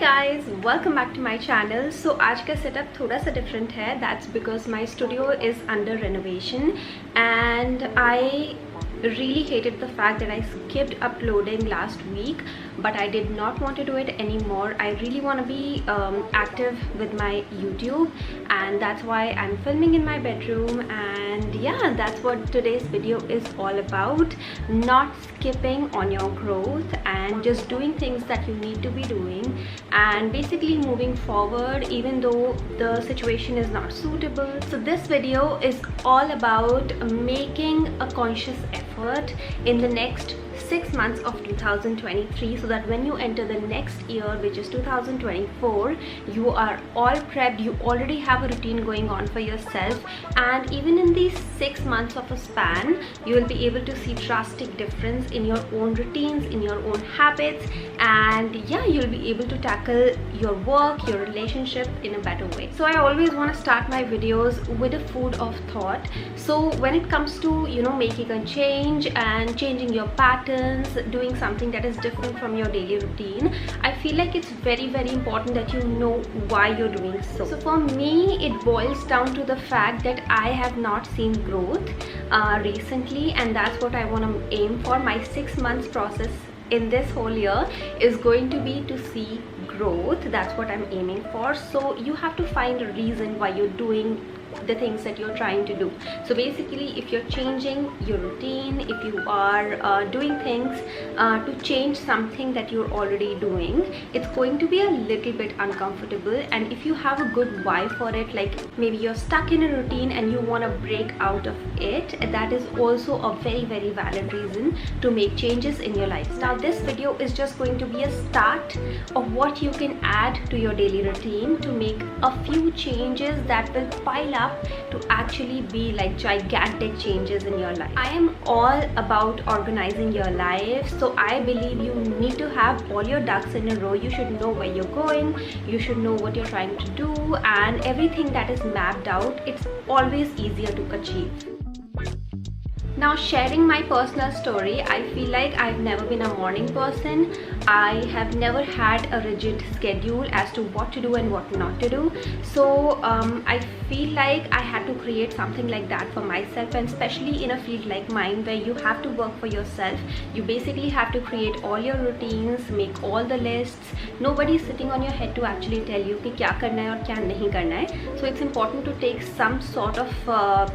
guys, welcome back to my channel. So आज का setup थोड़ा सा different है. That's because my studio is under renovation and I really hated the fact that I skipped uploading last week, but I did not want to do it anymore. I really want to be active with my YouTube, and that's why I'm filming in my bedroom. And yeah, that's what today's video is all about. Not skipping on your growth and just doing things that you need to be doing, and basically moving forward even though the situation is not suitable. So this video is all about making a conscious effort in the next 6 months of 2023, so that when you enter the next year, which is 2024, you are all prepped. You already have a routine going on for yourself, and even in these 6 months of a span, you will be able to see drastic difference in your own routines, in your own habits, and yeah, you'll be able to tackle your work, your relationship in a better way. So I always want to start my videos with a food of thought. So when it comes to, you know, making a change and changing your pattern, doing something that is different from your daily routine, I feel like it's very important that you know why you're doing so. So for me, it boils down to the fact that I have not seen growth recently, and that's what I want to aim for. My 6 months process in this whole year is going to be to see growth. That's what I'm aiming for. So you have to find a reason why you're doing the things that you're trying to do. So basically, if you're changing your routine, if you are doing things to change something that you're already doing, it's going to be a little bit uncomfortable. And if you have a good why for it, like maybe you're stuck in a routine and you want to break out of it, that is also a very valid reason to make changes in your life. Now this video is just going to be a start of what you can add to your daily routine to make a few changes that will pile up to actually be like gigantic changes in your life. I am all about organizing your life, so I believe you need to have all your ducks in a row. You should know where you're going, you should know what you're trying to do, and everything that is mapped out, it's always easier to achieve. Now, sharing my personal story, I feel like I've never been a morning person. I have never had a rigid schedule as to what to do and what not to do. So I feel like I had to create something like that for myself, and especially in a field like mine where you have to work for yourself. You basically have to create all your routines, make all the lists. Nobody is sitting on your head to actually tell you कि क्या करना है और क्या नहीं करना है. So it's important to take some sort of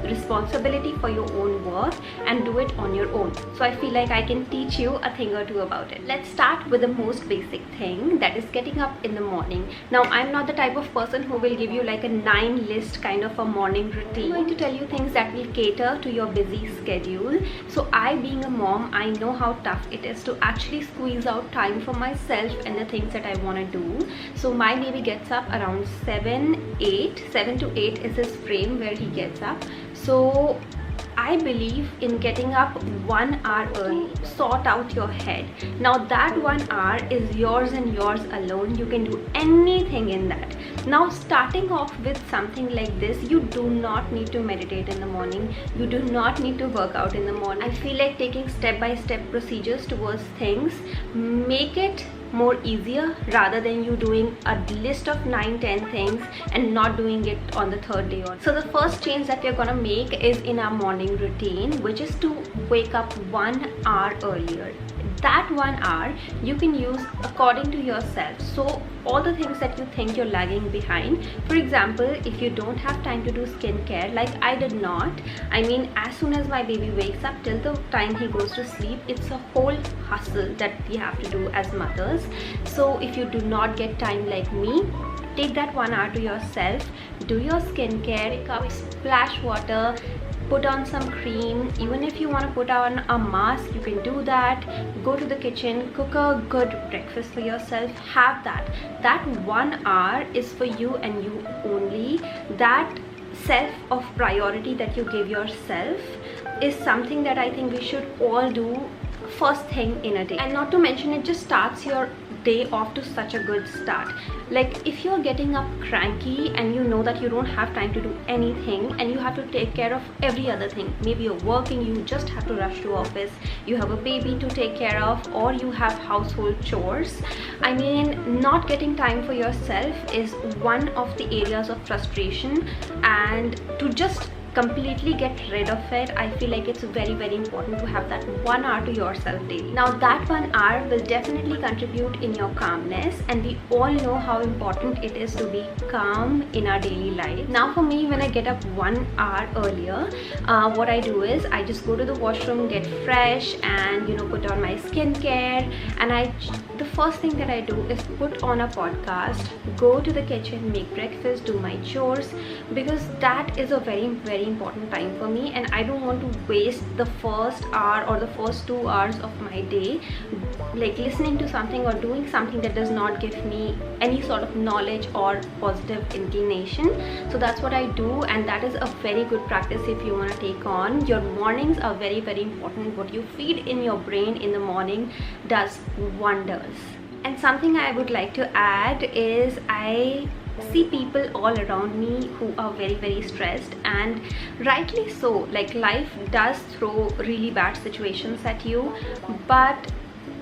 responsibility for your own work and do it on your own. So I feel like I can teach you a thing or two about it. Let's start with the most basic thing, that is getting up in the morning. Now I'm not the type of person who will give you like a 9 list kind of a morning routine. I'm going to tell you things that will cater to your busy schedule. So I, being a mom, I know how tough it is to actually squeeze out time for myself and the things that I want to do. So my baby gets up around 7 to 8 is his frame where he gets up. So I believe in getting up 1 hour early, sort out your head. Now that 1 hour is yours and yours alone. You can do anything in that. Now starting off with something like this, you do not need to meditate in the morning. You do not need to work out in the morning. I feel like taking step-by-step procedures towards things make it more easier rather than you doing a list of 9-10 things and not doing it on the 3rd day. So the first change that we're gonna make is in our morning routine, which is to wake up 1 hour earlier. That 1 hour you can use according to yourself. So all the things that you think you're lagging behind, for example, if you don't have time to do skincare like I did not, I mean, as soon as my baby wakes up till the time he goes to sleep, it's a whole hustle that we have to do as mothers. So if you do not get time like me, take that 1 hour to yourself, do your skincare, wake up, splash water, put on some cream. Even if you want to put on a mask, you can do that. Go to the kitchen, cook a good breakfast for yourself, have that. That 1 hour is for you and you only. That self of priority that you give yourself is something that I think we should all do first thing in a day. And not to mention, it just starts your day off to such a good start. Like if you're getting up cranky and you know that you don't have time to do anything and you have to take care of every other thing, maybe you're working, you just have to rush to office, you have a baby to take care of, or you have household chores. I mean, not getting time for yourself is one of the areas of frustration, and to just completely get rid of it, I feel like it's very important to have that 1 hour to yourself daily. Now that 1 hour will definitely contribute in your calmness, and we all know how important it is to be calm in our daily life. Now for me, when I get up 1 hour earlier, what I do is I just go to the washroom, get fresh, and put on my skincare, and the first thing that I do is put on a podcast, go to the kitchen, make breakfast, do my chores, because that is a very important time for me, and I don't want to waste the first hour or the first 2 hours of my day like listening to something or doing something that does not give me any sort of knowledge or positive inclination. So that's what I do, and that is a very good practice if you want to take on. Your mornings are very important. What you feed in your brain in the morning does wonders. And something I would like to add is I see people all around me who are very stressed, and rightly so. Like life does throw really bad situations at you, but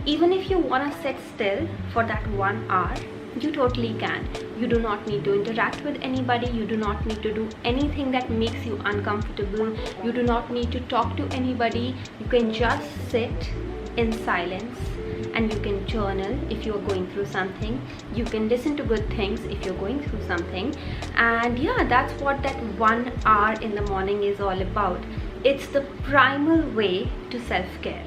even if you want to sit still for that 1 hour, you totally can. You do not need to interact with anybody, you do not need to do anything that makes you uncomfortable, you do not need to talk to anybody. You can just sit in silence, and you can journal if you're going through something, you can listen to good things if you're going through something. And yeah, that's what that 1 hour in the morning is all about. It's the primal way to self-care.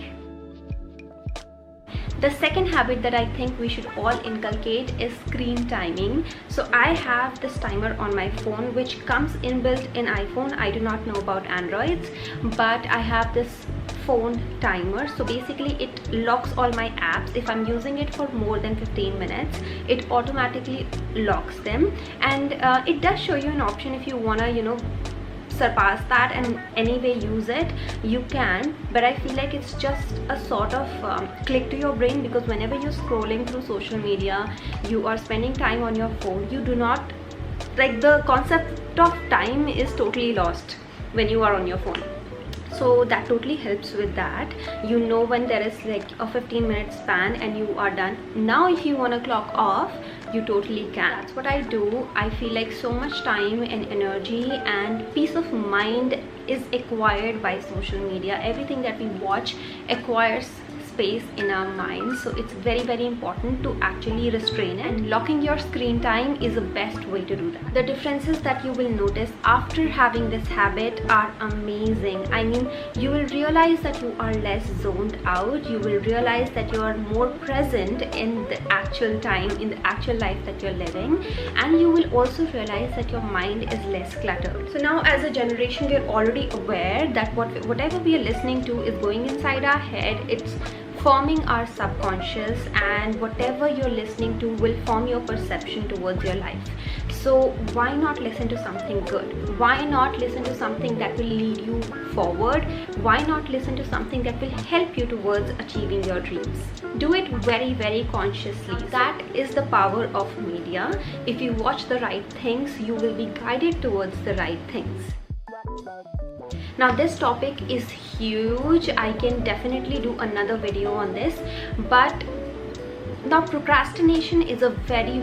The second habit that I think we should all inculcate is screen timing. So I have this timer on my phone which comes inbuilt in iPhone. I do not know about Androids, but I have this phone timer. So basically it locks all my apps. If I'm using it for more than 15 minutes, it automatically locks them, and it does show you an option if you wanna surpass that and anyway use it, you can. But I feel like it's just a sort of click to your brain, because whenever you're scrolling through social media, you are spending time on your phone, you do not like, the concept of time is totally lost when you are on your phone. So that totally helps with that. When there is like a 15-minute span and you are done. Now if you want to clock off, you totally can. That's what I do. I feel like so much time and energy and peace of mind is acquired by social media. Everything that we watch acquires space in our minds, so it's very important to actually restrain it, and locking your screen time is the best way to do that. The differences that you will notice after having this habit are amazing. I mean, you will realize that you are less zoned out, you will realize that you are more present in the actual time, in the actual life that you're living, and you will also realize that your mind is less cluttered. So now as a generation, we're already aware that whatever we are listening to is going inside our head, it's forming our subconscious, and whatever you're listening to will form your perception towards your life. So why not listen to something good? Why not listen to something that will lead you forward? Why not listen to something that will help you towards achieving your dreams? Do it very consciously. That is the power of media. If you watch the right things, you will be guided towards the right things. Now this topic is huge. I can definitely do another video on this, but now procrastination is a very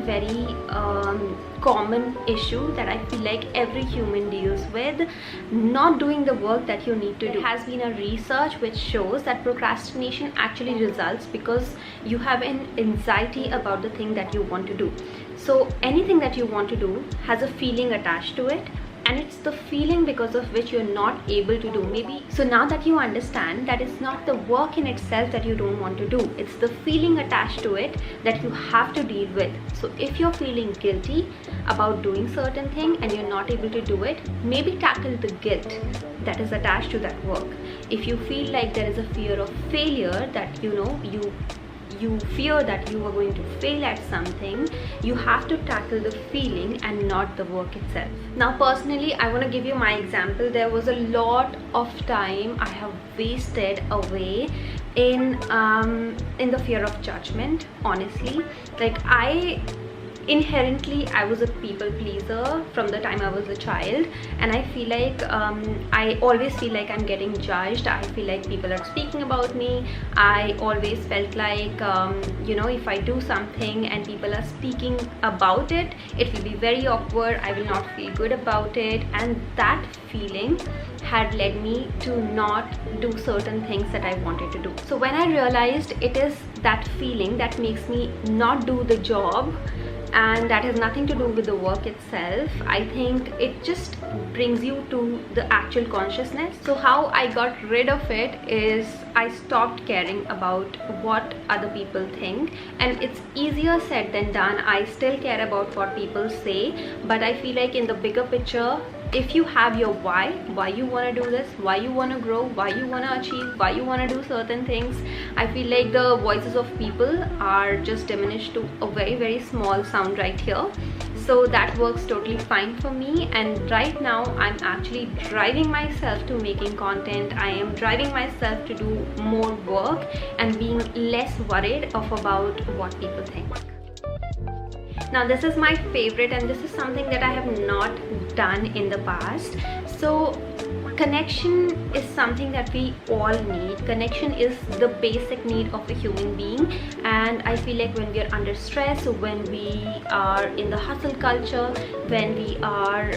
common issue that I feel like every human deals with. Not doing the work that you need to do. There has been a research which shows that procrastination actually results because you have an anxiety about the thing that you want to do. So anything that you want to do has a feeling attached to it, and it's the feeling because of which you're not able to do. Maybe so now that you understand that it's not the work in itself that you don't want to do, it's the feeling attached to it that you have to deal with. So if you're feeling guilty about doing certain thing and you're not able to do it, maybe tackle the guilt that is attached to that work. If you feel like there is a fear of failure, that you fear that you are going to fail at something, you have to tackle the feeling and not the work itself. Now personally, I want to give you my example. There was a lot of time I have wasted away in the fear of judgment, honestly. Like, inherently I was a people pleaser from the time I was a child, and I feel like I always feel like I'm getting judged. I feel like people are speaking about me. I always felt like you know, if I do something and people are speaking about it, it will be very awkward. I will not feel good about it, and that feeling had led me to not do certain things that I wanted to do. So when I realized it is that feeling that makes me not do the job, and that has nothing to do with the work itself, I think it just brings you to the actual consciousness. So how I got rid of it is I stopped caring about what other people think, and it's easier said than done. I still care about what people say, but I feel like in the bigger picture, if you have your why you want to do this, why you want to grow, why you want to achieve, why you want to do certain things, I feel like the voices of people are just diminished to a very, very small sound right here. So that works totally fine for me, and right now I'm actually driving myself to making content. I am driving myself to do more work and being less worried about what people think. Now this is my favorite, and this is something that I have not done in the past. So connection is something that we all need. Connection is the basic need of a human being, and I feel like when we are under stress, when we are in the hustle culture, when we are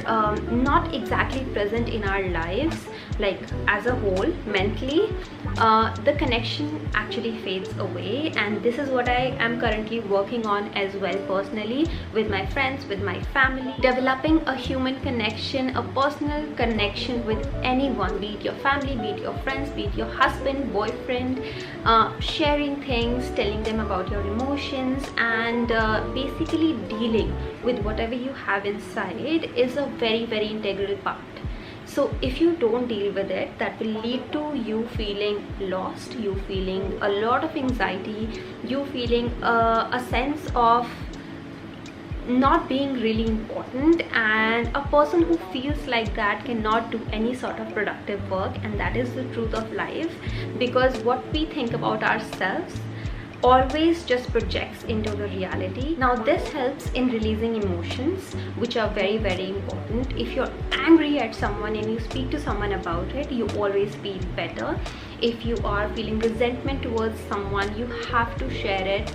not exactly present in our lives, like as a whole mentally, the connection actually fades away. And this is what I am currently working on as well, personally, with my friends, with my family. Developing a human connection, a personal connection with anyone, be it your family, be it your friends, be it your husband, boyfriend, sharing things, telling them about your emotions, and basically dealing with whatever you have inside is a very, very integral part. So if you don't deal with it, that will lead to you feeling lost, you feeling a lot of anxiety, you feeling a sense of not being really important, and a person who feels like that cannot do any sort of productive work. And that is the truth of life, because what we think about ourselves always just projects into the reality. Now this helps in releasing emotions, which are very, very important. If you're angry at someone and you speak to someone about it, you always feel better. If you are feeling resentment towards someone, you have to share it,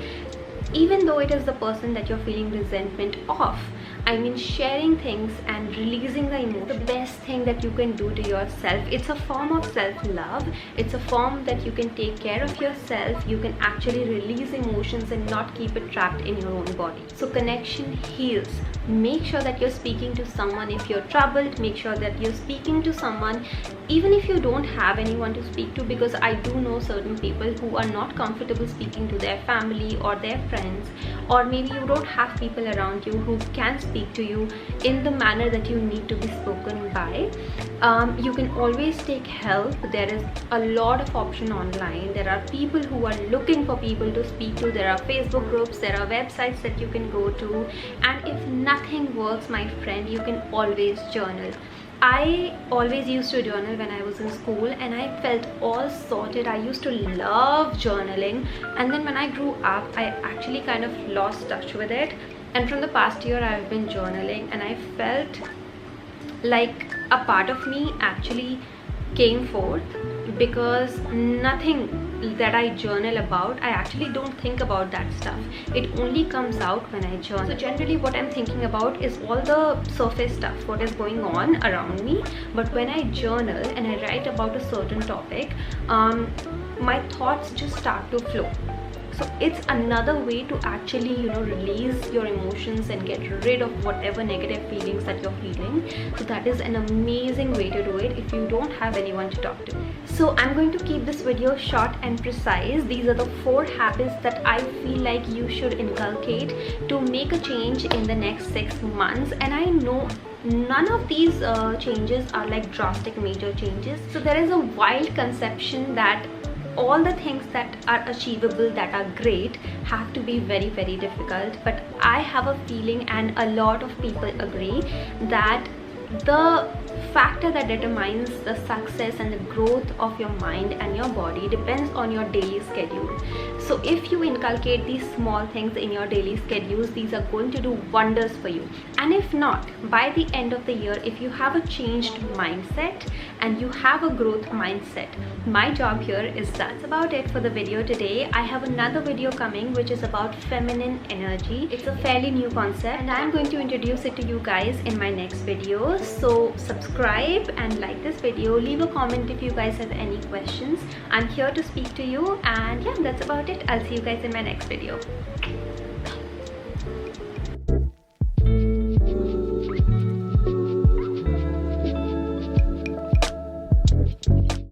even though it is the person that you're feeling resentment of. I mean, sharing things and releasing the emotion, the best thing that you can do to yourself. It's a form of self-love. It's a form that you can take care of yourself. You can actually release emotions and not keep it trapped in your own body. So connection heals. Make sure that you're speaking to someone if you're troubled. Make sure that you're speaking to someone even if you don't have anyone to speak to, because I do know certain people who are not comfortable speaking to their family or their friends, or maybe you don't have people around you who can speak to you in the manner that you need to be spoken by. You can always take help. There is a lot of option online. There are people who are looking for people to speak to. There are Facebook groups, there are websites that you can go to, and if nothing works, my friend, you can always journal. I always used to journal when I was in school, and I felt all sorted. I used to love journaling, and then when I grew up, I actually kind of lost touch with it. And from the past year, I've been journaling, and I felt like a part of me actually came forth, because nothing that I journal about, I actually don't think about that stuff. It only comes out when I journal. So generally what I'm thinking about is all the surface stuff, what is going on around me. But when I journal and I write about a certain topic, my thoughts just start to flow. So it's another way to actually, release your emotions and get rid of whatever negative feelings that you're feeling. So that is an amazing way to do it if you don't have anyone to talk to. So I'm going to keep this video short and precise. These are the 4 habits that I feel like you should inculcate to make a change in the next 6 months. And I know none of these changes are like drastic major changes. So there is a wild conception that all the things that are achievable, that are great, have to be very, very difficult. But I have a feeling, and a lot of people agree, that the factor that determines the success and the growth of your mind and your body depends on your daily schedule. So if you inculcate these small things in your daily schedules, these are going to do wonders for you. And if not, by the end of the year, if you have a changed mindset and you have a growth mindset, my job here is done. That's about it for the video today. I have another video coming which is about feminine energy. It's a fairly new concept and I'm going to introduce it to you guys in my next video. So subscribe and like this video. Leave a comment if you guys have any questions. I'm here to speak to you, and yeah, that's about it. I'll see you guys in my next video.